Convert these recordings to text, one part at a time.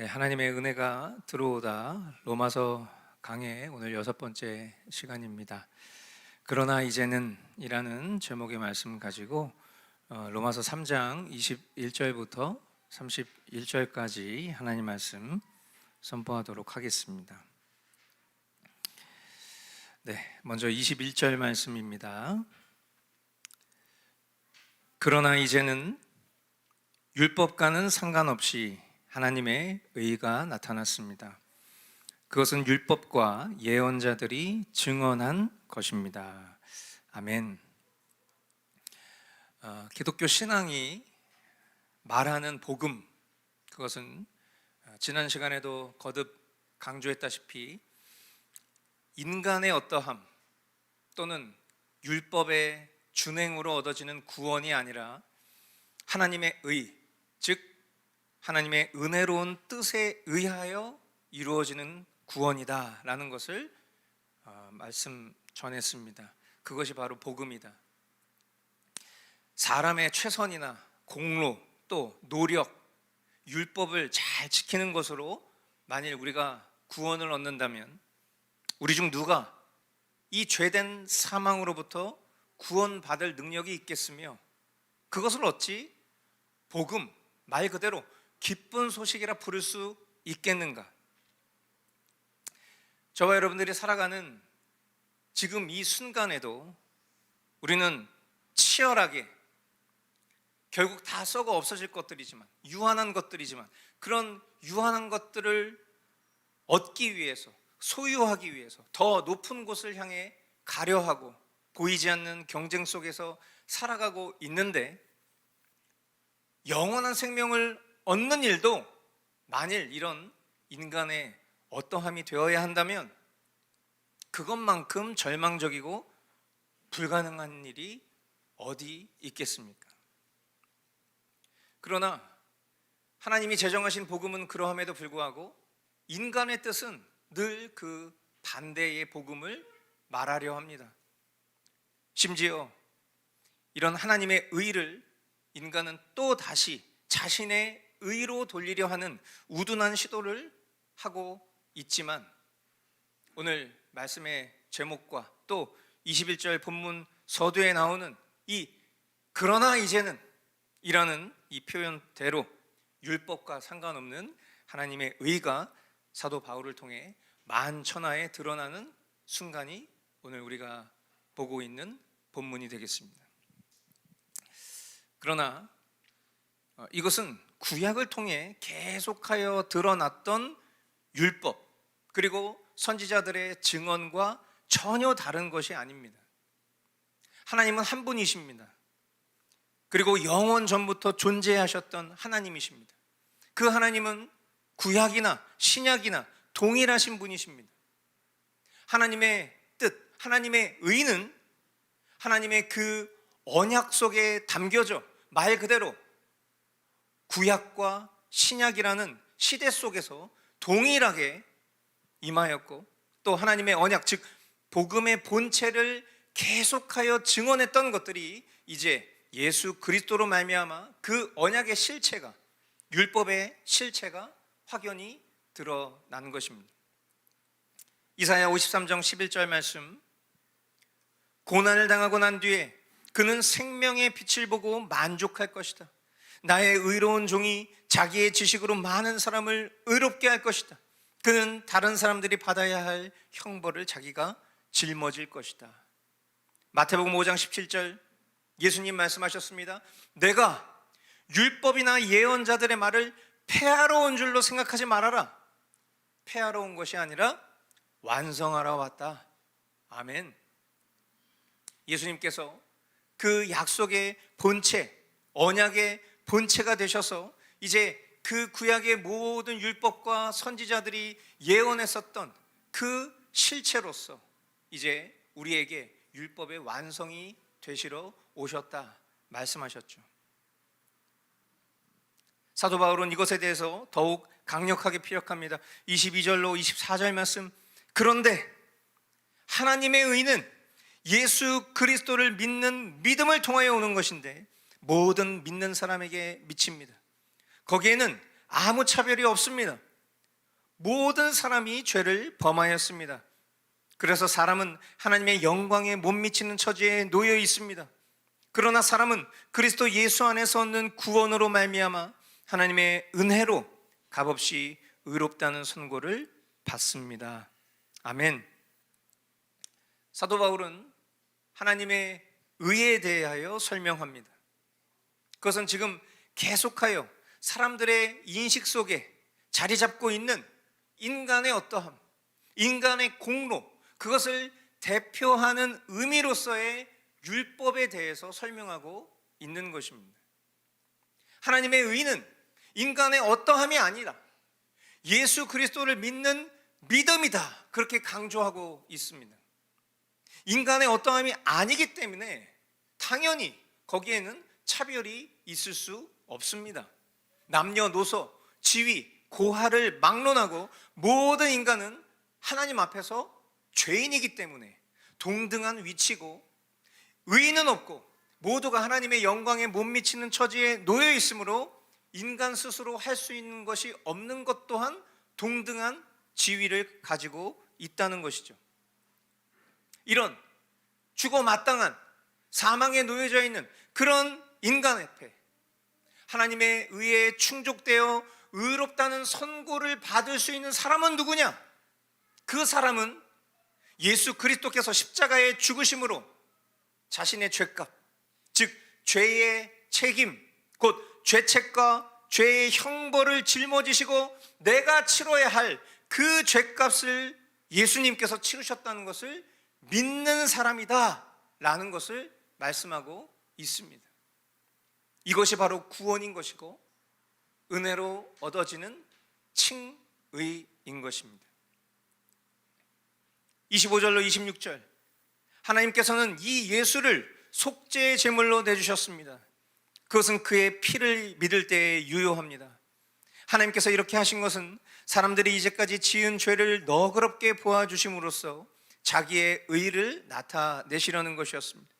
네, 하나님의 은혜가 들어오다 로마서 강해 오늘 6번째 시간입니다. 그러나 이제는 이라는 제목의 말씀 가지고 로마서 3장 21절부터 31절까지 하나님 말씀 선포하도록 하겠습니다. 네, 먼저 21절 말씀입니다. 그러나 이제는 율법과는 상관없이 하나님의 의가 나타났습니다. 그것은 율법과 예언자들이 증언한 것입니다. 아멘. 기독교 신앙이 말하는 복음, 그것은 지난 시간에도 거듭 강조했다시피 인간의 어떠함 또는 율법의 준행으로 얻어지는 구원이 아니라 하나님의 의, 즉 하나님의 은혜로운 뜻에 의하여 이루어지는 구원이다라는 것을 말씀 전했습니다. 그것이 바로 복음이다. 사람의 최선이나 공로 또 노력, 율법을 잘 지키는 것으로 만일 우리가 구원을 얻는다면 우리 중 누가 이 죄된 사망으로부터 구원받을 능력이 있겠으며 그것을 어찌 복음, 말 그대로 기쁜 소식이라 부를 수 있겠는가? 저와 여러분들이 살아가는 지금 이 순간에도 우리는 치열하게 결국 다 썩어 없어질 것들이지만 유한한 것들이지만 그런 유한한 것들을 얻기 위해서 소유하기 위해서 더 높은 곳을 향해 가려 하고 보이지 않는 경쟁 속에서 살아가고 있는데 영원한 생명을 얻는 일도 만일 이런 인간의 어떠함이 되어야 한다면 그것만큼 절망적이고 불가능한 일이 어디 있겠습니까? 그러나 하나님이 제정하신 복음은 그러함에도 불구하고 인간의 뜻은 늘 그 반대의 복음을 말하려 합니다. 심지어 이런 하나님의 의를 인간은 또 다시 자신의 의로 돌리려 하는 우둔한 시도를 하고 있지만 오늘 말씀의 제목과 또 21절 본문 서두에 나오는 이 그러나 이제는 이라는 이 표현대로 율법과 상관없는 하나님의 의가 사도 바울을 통해 만천하에 드러나는 순간이 오늘 우리가 보고 있는 본문이 되겠습니다. 그러나 이것은 구약을 통해 계속하여 드러났던 율법 그리고 선지자들의 증언과 전혀 다른 것이 아닙니다. 하나님은 한 분이십니다. 그리고 영원 전부터 존재하셨던 하나님이십니다. 그 하나님은 구약이나 신약이나 동일하신 분이십니다. 하나님의 뜻, 하나님의 의는 하나님의 그 언약 속에 담겨져 말 그대로 구약과 신약이라는 시대 속에서 동일하게 임하였고 또 하나님의 언약 즉 복음의 본체를 계속하여 증언했던 것들이 이제 예수 그리스도로 말미암아 그 언약의 실체가 율법의 실체가 확연히 드러나는 것입니다. 이사야 53장 11절 말씀 고난을 당하고 난 뒤에 그는 생명의 빛을 보고 만족할 것이다. 나의 의로운 종이 자기의 지식으로 많은 사람을 의롭게 할 것이다. 그는 다른 사람들이 받아야 할 형벌을 자기가 짊어질 것이다. 마태복음 5장 17절 예수님 말씀하셨습니다. 내가 율법이나 예언자들의 말을 폐하러 온 줄로 생각하지 말아라. 폐하러 온 것이 아니라 완성하러 왔다. 아멘. 예수님께서 그 약속의 본체, 언약의 본체가 되셔서 이제 그 구약의 모든 율법과 선지자들이 예언했었던 그 실체로서 이제 우리에게 율법의 완성이 되시러 오셨다 말씀하셨죠. 사도 바울은 이것에 대해서 더욱 강력하게 피력합니다. 22절로 24절 말씀 그런데 하나님의 의는 예수 그리스도를 믿는 믿음을 통하여 오는 것인데 모든 믿는 사람에게 미칩니다. 거기에는 아무 차별이 없습니다. 모든 사람이 죄를 범하였습니다. 그래서 사람은 하나님의 영광에 못 미치는 처지에 놓여 있습니다. 그러나 사람은 그리스도 예수 안에서 얻는 구원으로 말미암아 하나님의 은혜로 값없이 의롭다는 선고를 받습니다. 아멘. 사도 바울은 하나님의 의에 대하여 설명합니다. 그것은 지금 계속하여 사람들의 인식 속에 자리 잡고 있는 인간의 어떠함, 인간의 공로, 그것을 대표하는 의미로서의 율법에 대해서 설명하고 있는 것입니다. 하나님의 의는 인간의 어떠함이 아니라 예수 그리스도를 믿는 믿음이다, 그렇게 강조하고 있습니다. 인간의 어떠함이 아니기 때문에 당연히 거기에는 차별이 있을 수 없습니다. 남녀노소, 지위, 고하를 막론하고 모든 인간은 하나님 앞에서 죄인이기 때문에 동등한 위치고 의인은 없고 모두가 하나님의 영광에 못 미치는 처지에 놓여 있으므로 인간 스스로 할 수 있는 것이 없는 것 또한 동등한 지위를 가지고 있다는 것이죠. 이런 죽어 마땅한 사망에 놓여져 있는 그런 인간 앞에 하나님의 의에 충족되어 의롭다는 선고를 받을 수 있는 사람은 누구냐? 그 사람은 예수 그리스도께서 십자가의 죽으심으로 자신의 죄값, 즉 죄의 책임, 곧 죄책과 죄의 형벌을 짊어지시고 내가 치러야 할 그 죄값을 예수님께서 치르셨다는 것을 믿는 사람이다 라는 것을 말씀하고 있습니다. 이것이 바로 구원인 것이고 은혜로 얻어지는 칭의인 것입니다. 25절로 26절, 하나님께서는 이 예수를 속죄의 제물로 내주셨습니다. 그것은 그의 피를 믿을 때에 유효합니다. 하나님께서 이렇게 하신 것은 사람들이 이제까지 지은 죄를 너그럽게 보아주심으로써 자기의 의를 나타내시려는 것이었습니다.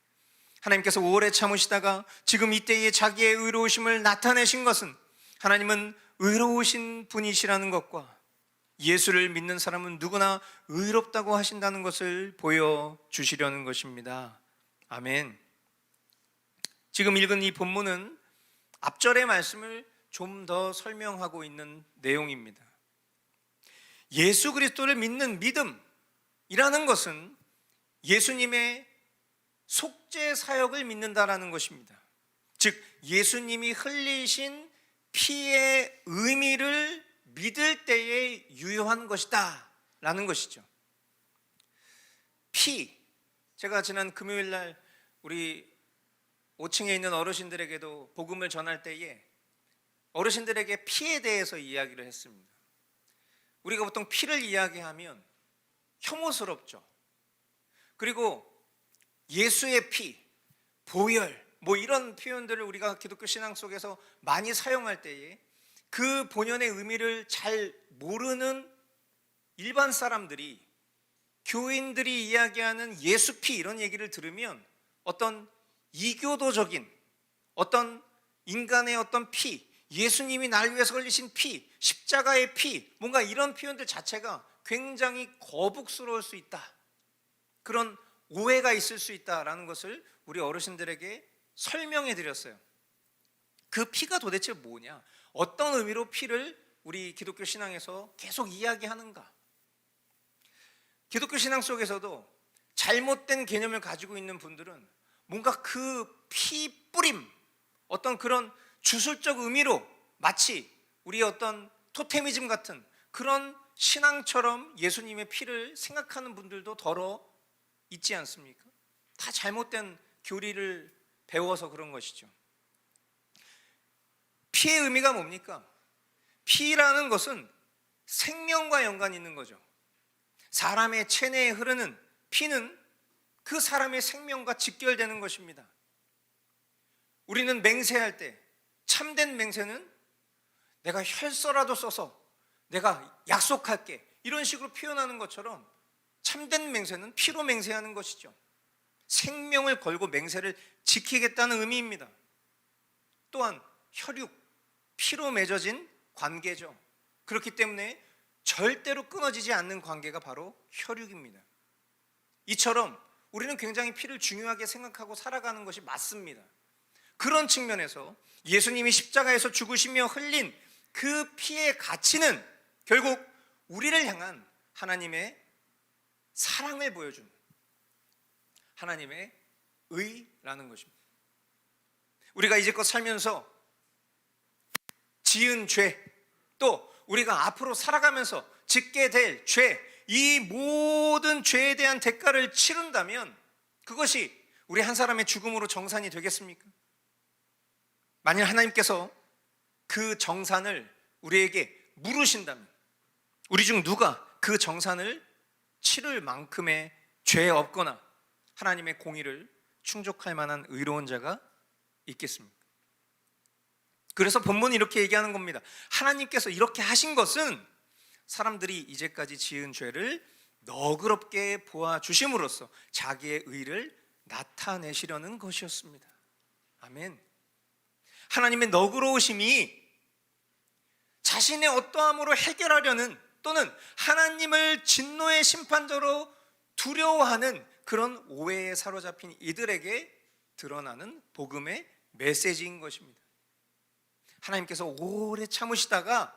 하나님께서 오래 참으시다가 지금 이때에 자기의 의로우심을 나타내신 것은 하나님은 의로우신 분이시라는 것과 예수를 믿는 사람은 누구나 의롭다고 하신다는 것을 보여주시려는 것입니다. 아멘. 지금 읽은 이 본문은 앞절의 말씀을 좀 더 설명하고 있는 내용입니다. 예수 그리스도를 믿는 믿음이라는 것은 예수님의 속죄 사역을 믿는다라는 것입니다. 즉 예수님이 흘리신 피의 의미를 믿을 때에 유효한 것이다 라는 것이죠. 피, 제가 지난 금요일 날 우리 5층에 있는 어르신들에게도 복음을 전할 때에 어르신들에게 피에 대해서 이야기를 했습니다. 우리가 보통 피를 이야기하면 혐오스럽죠. 그리고 예수의 피, 보혈, 이런 표현들을 우리가 기독교 신앙 속에서 많이 사용할 때에 그 본연의 의미를 잘 모르는 일반 사람들이, 교인들이 이야기하는 예수 피 이런 얘기를 들으면 어떤 이교도적인 어떤 인간의 어떤 피, 예수님이 날 위해서 흘리신 피, 십자가의 피, 뭔가 이런 표현들 자체가 굉장히 거북스러울 수 있다, 그런 오해가 있을 수 있다라는 것을 우리 어르신들에게 설명해 드렸어요. 그 피가 도대체 뭐냐, 어떤 의미로 피를 우리 기독교 신앙에서 계속 이야기하는가. 기독교 신앙 속에서도 잘못된 개념을 가지고 있는 분들은 뭔가 그 피 뿌림, 어떤 그런 주술적 의미로 마치 우리의 어떤 토테미즘 같은 그런 신앙처럼 예수님의 피를 생각하는 분들도 더러 있지 않습니까? 다 잘못된 교리를 배워서 그런 것이죠. 피의 의미가 뭡니까? 피라는 것은 생명과 연관이 있는 거죠. 사람의 체내에 흐르는 피는 그 사람의 생명과 직결되는 것입니다. 우리는 맹세할 때, 참된 맹세는 내가 혈서라도 써서 내가 약속할게, 이런 식으로 표현하는 것처럼 참된 맹세는 피로 맹세하는 것이죠. 생명을 걸고 맹세를 지키겠다는 의미입니다. 또한 혈육, 피로 맺어진 관계죠. 그렇기 때문에 절대로 끊어지지 않는 관계가 바로 혈육입니다. 이처럼 우리는 굉장히 피를 중요하게 생각하고 살아가는 것이 맞습니다. 그런 측면에서 예수님이 십자가에서 죽으시며 흘린 그 피의 가치는 결국 우리를 향한 하나님의 사랑을 보여준 하나님의 의라는 것입니다. 우리가 이제껏 살면서 지은 죄, 또 우리가 앞으로 살아가면서 짓게 될 죄, 이 모든 죄에 대한 대가를 치른다면 그것이 우리 한 사람의 죽음으로 정산이 되겠습니까? 만일 하나님께서 그 정산을 우리에게 물으신다면 우리 중 누가 그 정산을 치를 만큼의 죄 없거나 하나님의 공의를 충족할 만한 의로운 자가 있겠습니까? 그래서 본문이 이렇게 얘기하는 겁니다. 하나님께서 이렇게 하신 것은 사람들이 이제까지 지은 죄를 너그럽게 보아주심으로써 자기의 의를 나타내시려는 것이었습니다. 아멘. 하나님의 너그러우심이 자신의 어떠함으로 해결하려는, 또는 하나님을 진노의 심판자로 두려워하는 그런 오해에 사로잡힌 이들에게 드러나는 복음의 메시지인 것입니다. 하나님께서 오래 참으시다가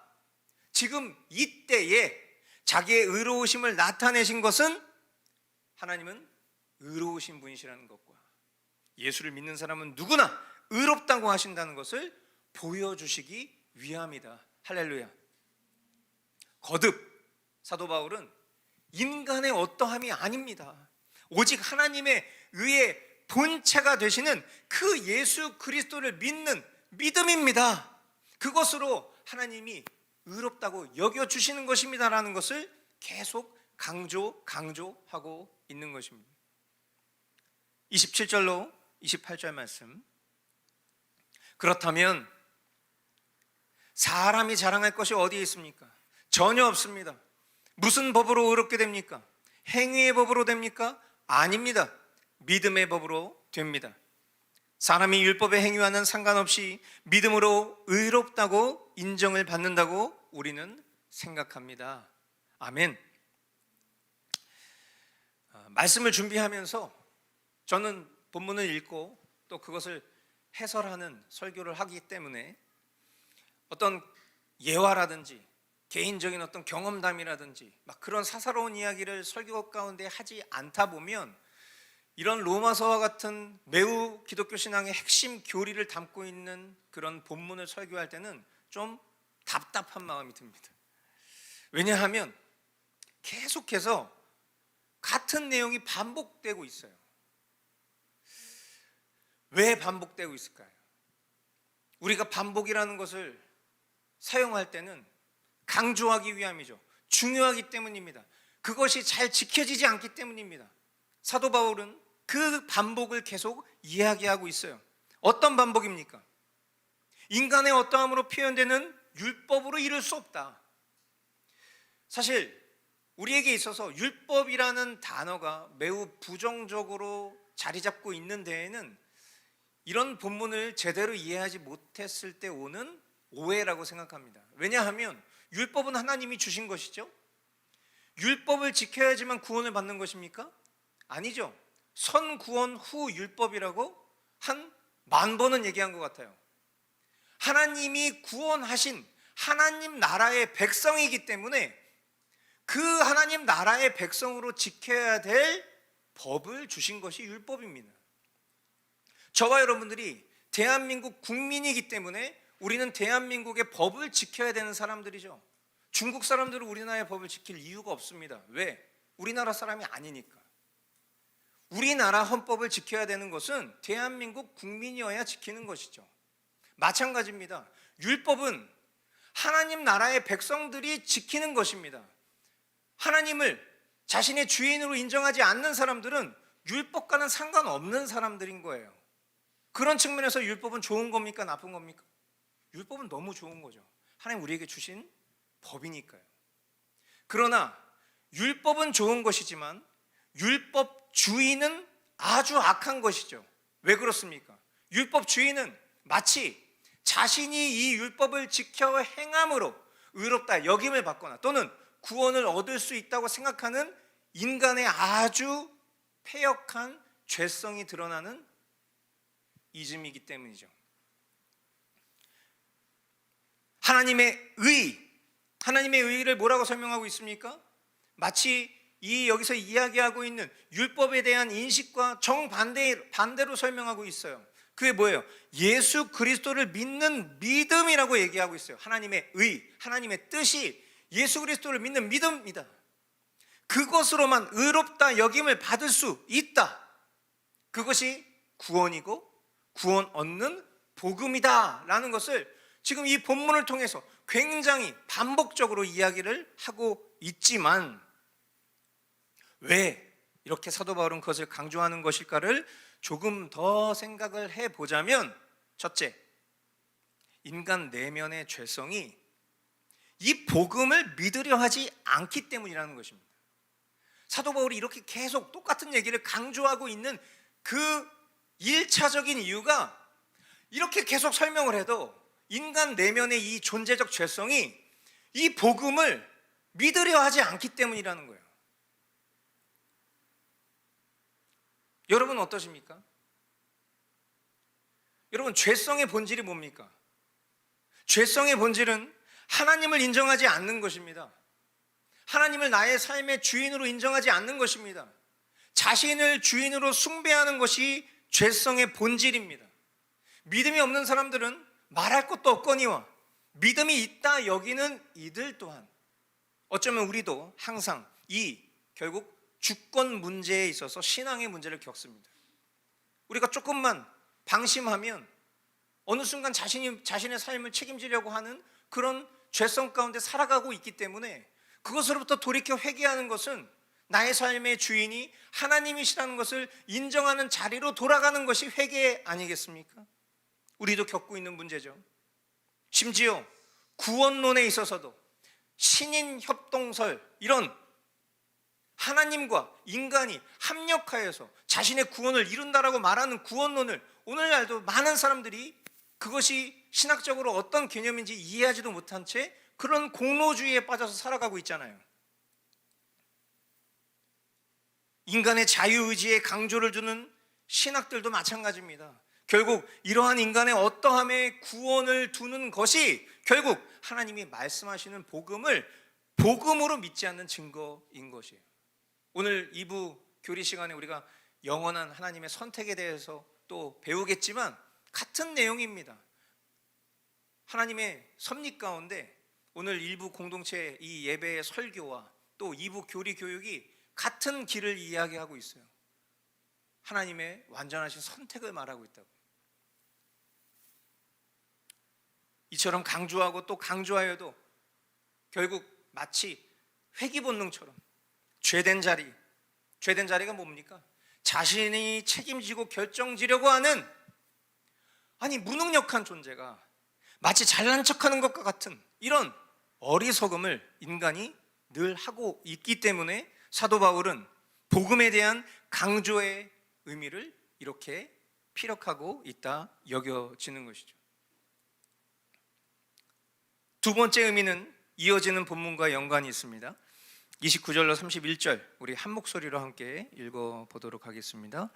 지금 이때에 자기의 의로우심을 나타내신 것은 하나님은 의로우신 분이시라는 것과 예수를 믿는 사람은 누구나 의롭다고 하신다는 것을 보여주시기 위함이다. 할렐루야. 거듭 사도 바울은 인간의 어떠함이 아닙니다. 오직 하나님의 의의 본체가 되시는 그 예수 그리스도를 믿는 믿음입니다. 그것으로 하나님이 의롭다고 여겨주시는 것입니다라는 것을 계속 강조하고 있는 것입니다. 27절로 28절 말씀. 그렇다면 사람이 자랑할 것이 어디에 있습니까? 전혀 없습니다. 무슨 법으로 의롭게 됩니까? 행위의 법으로 됩니까? 아닙니다. 믿음의 법으로 됩니다. 사람이 율법의 행위와는 상관없이 믿음으로 의롭다고 인정을 받는다고 우리는 생각합니다. 아멘. 말씀을 준비하면서 저는 본문을 읽고 또 그것을 해설하는 설교를 하기 때문에 어떤 예화라든지 개인적인 어떤 경험담이라든지 막 그런 사사로운 이야기를 설교 가운데 하지 않다 보면 이런 로마서와 같은 매우 기독교 신앙의 핵심 교리를 담고 있는 그런 본문을 설교할 때는 좀 답답한 마음이 듭니다. 왜냐하면 계속해서 같은 내용이 반복되고 있어요. 왜 반복되고 있을까요? 우리가 반복이라는 것을 사용할 때는 강조하기 위함이죠. 중요하기 때문입니다. 그것이 잘 지켜지지 않기 때문입니다. 사도 바울은 그 반복을 계속 이야기하고 있어요. 어떤 반복입니까? 인간의 어떠함으로 표현되는 율법으로 이룰 수 없다. 사실 우리에게 있어서 율법이라는 단어가 매우 부정적으로 자리 잡고 있는 데에는 이런 본문을 제대로 이해하지 못했을 때 오는 오해라고 생각합니다. 왜냐하면 율법은 하나님이 주신 것이죠. 율법을 지켜야지만 구원을 받는 것입니까? 아니죠. 선구원 후 율법이라고 한 10,000번은 얘기한 것 같아요. 하나님이 구원하신 하나님 나라의 백성이기 때문에 그 하나님 나라의 백성으로 지켜야 될 법을 주신 것이 율법입니다. 저와 여러분들이 대한민국 국민이기 때문에 우리는 대한민국의 법을 지켜야 되는 사람들이죠. 중국 사람들은 우리나라의 법을 지킬 이유가 없습니다. 왜? 우리나라 사람이 아니니까. 우리나라 헌법을 지켜야 되는 것은 대한민국 국민이어야 지키는 것이죠. 마찬가지입니다. 율법은 하나님 나라의 백성들이 지키는 것입니다. 하나님을 자신의 주인으로 인정하지 않는 사람들은 율법과는 상관없는 사람들인 거예요. 그런 측면에서 율법은 좋은 겁니까? 나쁜 겁니까? 율법은 너무 좋은 거죠. 하나님 우리에게 주신 법이니까요. 그러나 율법은 좋은 것이지만 율법 주의는 아주 악한 것이죠. 왜 그렇습니까? 율법 주의는 마치 자신이 이 율법을 지켜 행함으로 의롭다 여김을 받거나 또는 구원을 얻을 수 있다고 생각하는 인간의 아주 패역한 죄성이 드러나는 이즘이기 때문이죠. 하나님의 의를 뭐라고 설명하고 있습니까? 마치 여기서 이야기하고 있는 율법에 대한 인식과 정반대로 설명하고 있어요. 그게 뭐예요? 예수 그리스도를 믿는 믿음이라고 얘기하고 있어요. 하나님의 하나님의 뜻이 예수 그리스도를 믿는 믿음입니다. 그것으로만 의롭다 여김을 받을 수 있다. 그것이 구원이고 구원 얻는 복음이다 라는 것을 지금 이 본문을 통해서 굉장히 반복적으로 이야기를 하고 있지만, 왜 이렇게 사도 바울은 그것을 강조하는 것일까를 조금 더 생각을 해보자면, 첫째, 인간 내면의 죄성이 이 복음을 믿으려 하지 않기 때문이라는 것입니다. 사도 바울이 이렇게 계속 똑같은 얘기를 강조하고 있는 그 1차적인 이유가, 이렇게 계속 설명을 해도 인간 내면의 이 존재적 죄성이 이 복음을 믿으려 하지 않기 때문이라는 거예요. 여러분 어떠십니까? 여러분, 죄성의 본질이 뭡니까? 죄성의 본질은 하나님을 인정하지 않는 것입니다. 하나님을 나의 삶의 주인으로 인정하지 않는 것입니다. 자신을 주인으로 숭배하는 것이 죄성의 본질입니다. 믿음이 없는 사람들은 말할 것도 없거니와 믿음이 있다 여기는 이들 또한, 어쩌면 우리도 항상 결국 주권 문제에 있어서 신앙의 문제를 겪습니다. 우리가 조금만 방심하면 어느 순간 자신의 삶을 책임지려고 하는 그런 죄성 가운데 살아가고 있기 때문에, 그것으로부터 돌이켜 회개하는 것은 나의 삶의 주인이 하나님이시라는 것을 인정하는 자리로 돌아가는 것이 회개 아니겠습니까? 우리도 겪고 있는 문제죠. 심지어 구원론에 있어서도 신인 협동설, 이런 하나님과 인간이 합력하여서 자신의 구원을 이룬다라고 말하는 구원론을 오늘날도 많은 사람들이 그것이 신학적으로 어떤 개념인지 이해하지도 못한 채 그런 공로주의에 빠져서 살아가고 있잖아요. 인간의 자유의지에 강조를 두는 신학들도 마찬가지입니다. 결국 이러한 인간의 어떠함에 구원을 두는 것이 결국 하나님이 말씀하시는 복음으로 믿지 않는 증거인 것이에요. 오늘 2부 교리 시간에 우리가 영원한 하나님의 선택에 대해서 또 배우겠지만 같은 내용입니다. 하나님의 섭리 가운데 오늘 일부 공동체 이 예배의 설교와 또 2부 교리 교육이 같은 길을 이야기하고 있어요. 하나님의 완전하신 선택을 말하고 있다고. 이처럼 강조하고 또 강조하여도 결국 마치 회귀 본능처럼 죄된 자리가 뭡니까? 자신이 책임지고 결정지려고 하는, 무능력한 존재가 마치 잘난 척하는 것과 같은 이런 어리석음을 인간이 늘 하고 있기 때문에 사도 바울은 복음에 대한 강조의 의미를 이렇게 피력하고 있다 여겨지는 것이죠. 두 번째 의미는 이어지는 본문과 연관이 있습니다. 29절로 31절 우리 한 목소리로 함께 읽어보도록 하겠습니다.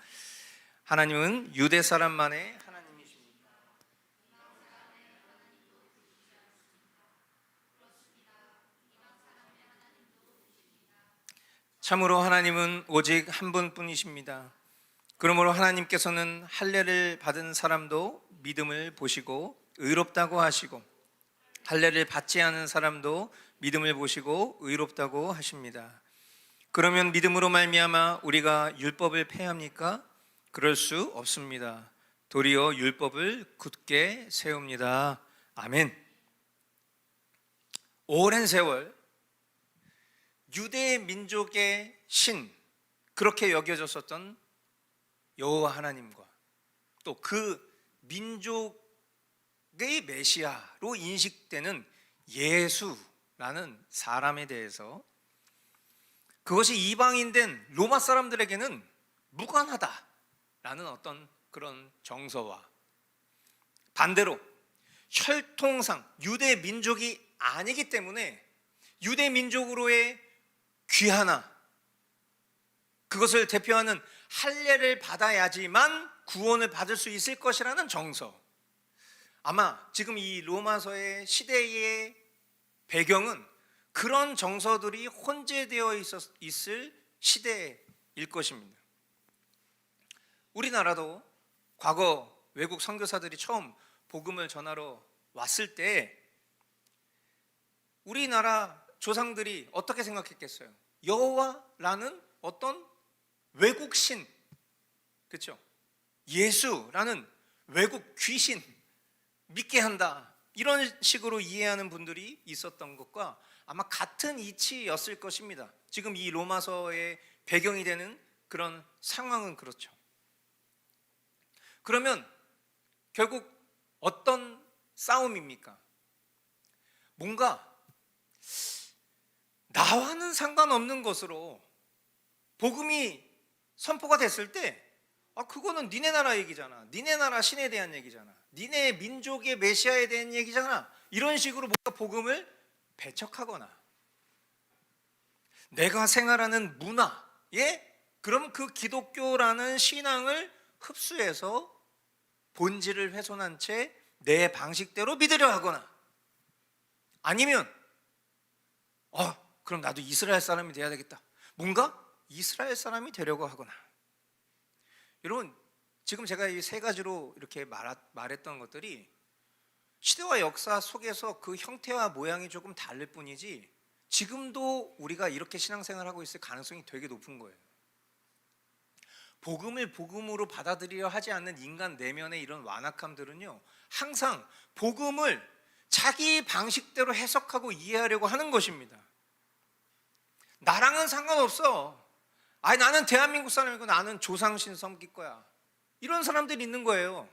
하나님은 유대 사람만의 하나님이십니다. 참으로 하나님은 오직 한 분뿐이십니다. 그러므로 하나님께서는 할례를 받은 사람도 믿음을 보시고 의롭다고 하시고, 할례를 받지 않은 사람도 믿음을 보시고 의롭다고 하십니다. 그러면 믿음으로 말미암아 우리가 율법을 폐합니까? 그럴 수 없습니다. 도리어 율법을 굳게 세웁니다. 아멘. 오랜 세월 유대 민족의 신, 그렇게 여겨졌었던 여호와 하나님과 또 그 민족의 메시아로 인식되는 예수라는 사람에 대해서, 그것이 이방인된 로마 사람들에게는 무관하다라는 어떤 그런 정서와 반대로 혈통상 유대 민족이 아니기 때문에 유대 민족으로의 귀하나 그것을 대표하는 할례를 받아야지만 구원을 받을 수 있을 것이라는 정서. 아마 지금 이 로마서의 시대의 배경은 그런 정서들이 혼재되어 있을 시대일 것입니다. 우리나라도 과거 외국 선교사들이 처음 복음을 전하러 왔을 때 우리나라 조상들이 어떻게 생각했겠어요? 여호와라는 어떤 외국 신, 그렇죠? 예수라는 외국 귀신 믿게 한다, 이런 식으로 이해하는 분들이 있었던 것과 아마 같은 이치였을 것입니다. 지금 이 로마서의 배경이 되는 그런 상황은 그렇죠. 그러면 결국 어떤 싸움입니까? 뭔가 나와는 상관없는 것으로 복음이 선포가 됐을 때 그거는 니네 나라 얘기잖아, 니네 나라 신에 대한 얘기잖아, 니네 민족의 메시아에 대한 얘기잖아, 이런 식으로 뭔가 복음을 배척하거나 내가 생활하는 문화에 그럼 그 기독교라는 신앙을 흡수해서 본질을 훼손한 채 내 방식대로 믿으려 하거나 아니면 그럼 나도 이스라엘 사람이 돼야 되겠다, 뭔가 이스라엘 사람이 되려고 하거나. 여러분, 지금 제가 이 세 가지로 이렇게 말했던 것들이 시대와 역사 속에서 그 형태와 모양이 조금 다를 뿐이지 지금도 우리가 이렇게 신앙생활하고 있을 가능성이 되게 높은 거예요. 복음을 복음으로 받아들이려 하지 않는 인간 내면의 이런 완악함들은요, 항상 복음을 자기 방식대로 해석하고 이해하려고 하는 것입니다. 나랑은 상관없어, 나는 대한민국 사람이고 나는 조상신 섬길 거야, 이런 사람들이 있는 거예요.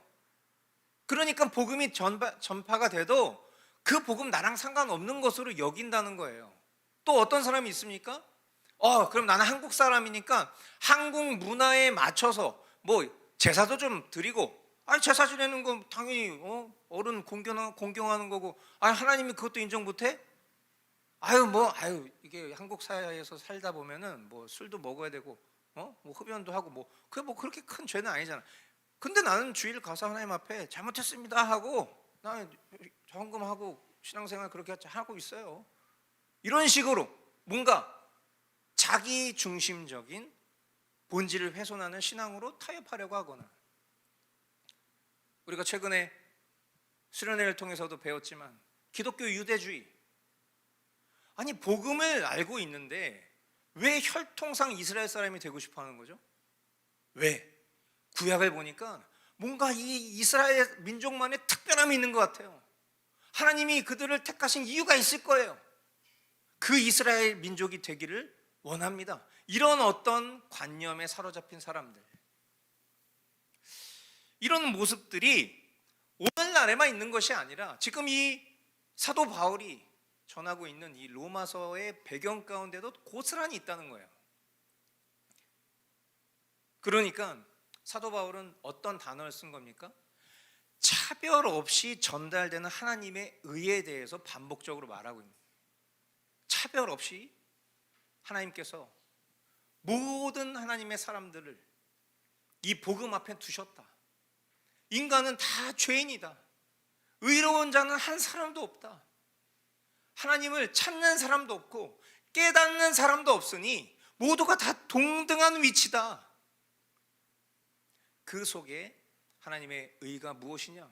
그러니까 복음이 전파가 돼도 그 복음 나랑 상관없는 것으로 여긴다는 거예요. 또 어떤 사람이 있습니까? 그럼 나는 한국 사람이니까 한국 문화에 맞춰서 뭐 제사도 좀 드리고, 제사 지내는 건 당연히 어른 공경하는 거고, 하나님이 그것도 인정 못해? 이게 한국 사회에서 살다 보면은 뭐 술도 먹어야 되고 뭐 흡연도 하고 그게 뭐 그렇게 큰 죄는 아니잖아. 근데 나는 주일 가서 하나님 앞에 잘못했습니다 하고 나는 점검하고 신앙생활 그렇게 하고 있어요. 이런 식으로 뭔가 자기 중심적인 본질을 훼손하는 신앙으로 타협하려고 하거나, 우리가 최근에 수련회를 통해서도 배웠지만 기독교 유대주의, 복음을 알고 있는데 왜 혈통상 이스라엘 사람이 되고 싶어 하는 거죠? 왜? 구약을 보니까 뭔가 이 이스라엘 민족만의 특별함이 있는 것 같아요. 하나님이 그들을 택하신 이유가 있을 거예요. 그 이스라엘 민족이 되기를 원합니다. 이런 어떤 관념에 사로잡힌 사람들, 이런 모습들이 오늘날에만 있는 것이 아니라 지금 이 사도 바울이 전하고 있는 이 로마서의 배경 가운데도 고스란히 있다는 거예요. 그러니까 사도 바울은 어떤 단어를 쓴 겁니까? 차별 없이 전달되는 하나님의 의에 대해서 반복적으로 말하고 있는 거예요. 차별 없이 하나님께서 모든 하나님의 사람들을 이 복음 앞에 두셨다. 인간은 다 죄인이다. 의로운 자는 한 사람도 없다. 하나님을 찾는 사람도 없고 깨닫는 사람도 없으니 모두가 다 동등한 위치다. 그 속에 하나님의 의가 무엇이냐?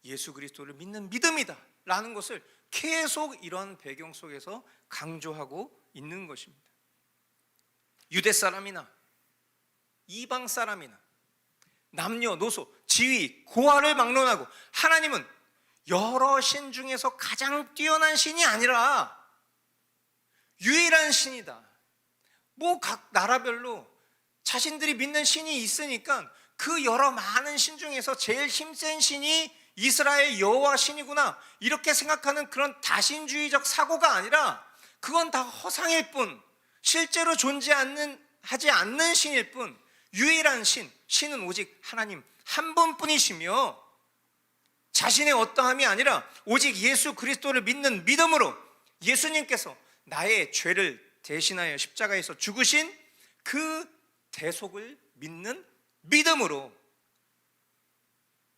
예수 그리스도를 믿는 믿음이다 라는 것을 계속 이런 배경 속에서 강조하고 있는 것입니다. 유대 사람이나 이방 사람이나 남녀노소, 지위, 고하를 막론하고 하나님은 여러 신 중에서 가장 뛰어난 신이 아니라 유일한 신이다. 각 나라별로 자신들이 믿는 신이 있으니까 그 여러 많은 신 중에서 제일 힘센 신이 이스라엘 여호와 신이구나, 이렇게 생각하는 그런 다신주의적 사고가 아니라 그건 다 허상일 뿐, 실제로 존재하지 않는 신일 뿐, 유일한 신은 오직 하나님 한 분뿐이시며 자신의 어떠함이 아니라 오직 예수 그리스도를 믿는 믿음으로 예수님께서 나의 죄를 대신하여 십자가에서 죽으신 그 대속을 믿는 믿음으로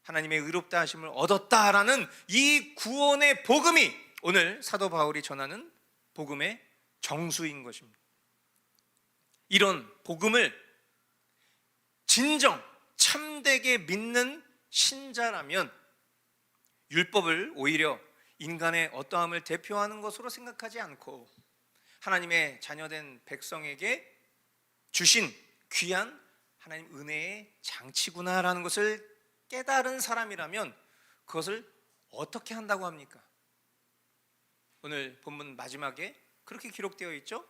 하나님의 의롭다 하심을 얻었다라는 이 구원의 복음이 오늘 사도 바울이 전하는 복음의 정수인 것입니다. 이런 복음을 진정 참되게 믿는 신자라면 율법을 오히려 인간의 어떠함을 대표하는 것으로 생각하지 않고 하나님의 자녀된 백성에게 주신 귀한 하나님 은혜의 장치구나라는 것을 깨달은 사람이라면 그것을 어떻게 한다고 합니까? 오늘 본문 마지막에 그렇게 기록되어 있죠.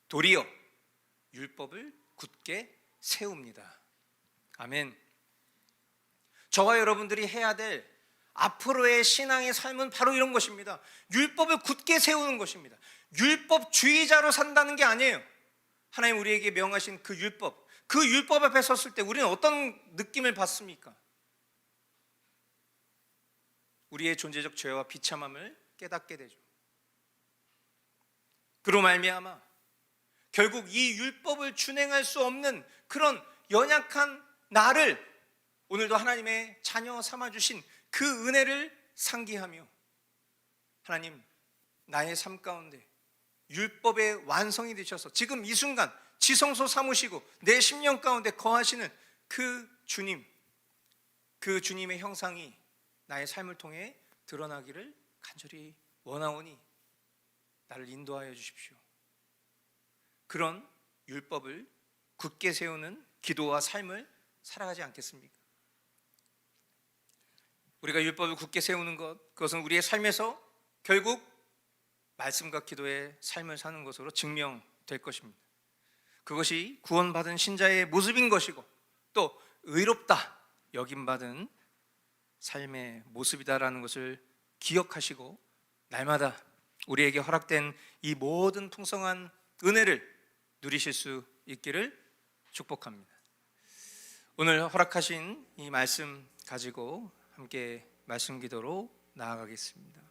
도리어 율법을 굳게 세웁니다. 아멘. 저와 여러분들이 해야 될 앞으로의 신앙의 삶은 바로 이런 것입니다. 율법을 굳게 세우는 것입니다. 율법주의자로 산다는 게 아니에요. 하나님 우리에게 명하신 그 율법 앞에 섰을 때 우리는 어떤 느낌을 받습니까? 우리의 존재적 죄와 비참함을 깨닫게 되죠. 그로 말미암아 결국 이 율법을 준행할 수 없는 그런 연약한 나를 오늘도 하나님의 자녀 삼아주신 그 은혜를 상기하며 하나님 나의 삶 가운데 율법의 완성이 되셔서 지금 이 순간 지성소 삼으시고 내 심령 가운데 거하시는 그 주님, 그 주님의 형상이 나의 삶을 통해 드러나기를 간절히 원하오니 나를 인도하여 주십시오. 그런 율법을 굳게 세우는 기도와 삶을 살아가지 않겠습니까? 우리가 율법을 굳게 세우는 것, 그것은 우리의 삶에서 결국 말씀과 기도의 삶을 사는 것으로 증명될 것입니다. 그것이 구원받은 신자의 모습인 것이고 또 의롭다 여김받은 삶의 모습이다라는 것을 기억하시고 날마다 우리에게 허락된 이 모든 풍성한 은혜를 누리실 수 있기를 축복합니다. 오늘 허락하신 이 말씀 가지고 함께 말씀 기도로 나아가겠습니다.